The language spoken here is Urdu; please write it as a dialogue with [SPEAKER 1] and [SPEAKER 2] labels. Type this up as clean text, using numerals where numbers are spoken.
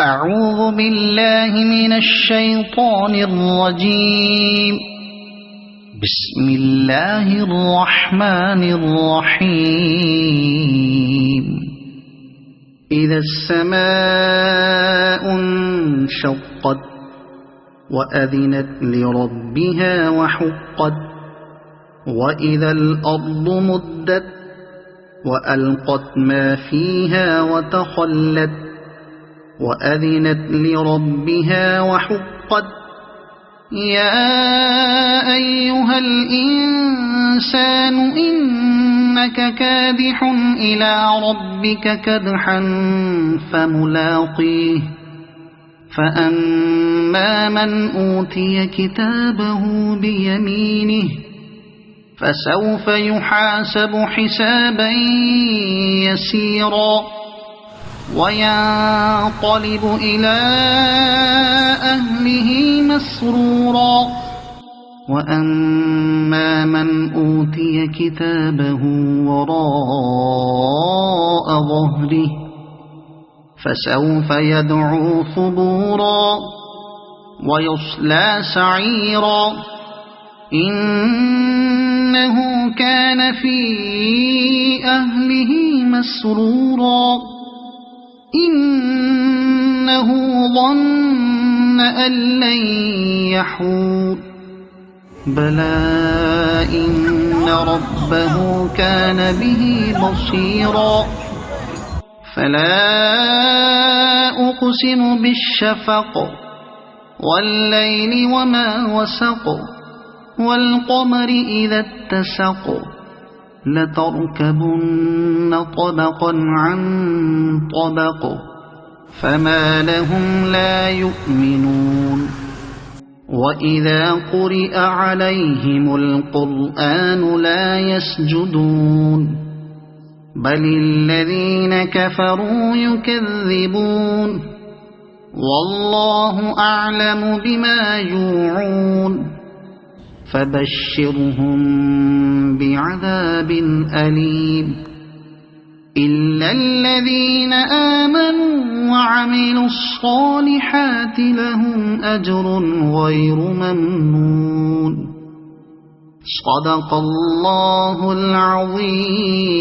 [SPEAKER 1] أعوذ بالله من الشيطان الرجيم. بسم الله الرحمن الرحيم. إذا السماء انشقت وأذنت لربها وحقت وإذا الأرض مدت وألقت ما فيها وتخلت وأذنت لربها وحقت. يا أيها الإنسان إنك كادح إلى ربك كدحا فملاقيه. فأما من أوتي كتابه بيمينه فسوف يحاسب حسابا يسيرا وينقلب إلى أهله مسرورا. وأما من أوتي كتابه وراء ظهره فسوف يدعو ثبورا ويصلى سعيرا. إنه كان في أهله مسرورا. إنه ظن أن لن يحور. بلى إن ربه كان به بصيرا. فلا أقسم بالشفق والليل وما وسق والقمر إذا اتسق لتركبن طبقا عن طبق فما لهم لا يؤمنون. وإذا قرئ عليهم القرآن لا يسجدون بل الذين كفروا يكذبون. والله أعلم بما يوعون فبشرهم بعذاب أليم. إلا الذين آمنوا وعملوا الصالحات لهم أجر غير ممنون. صدق الله العظيم.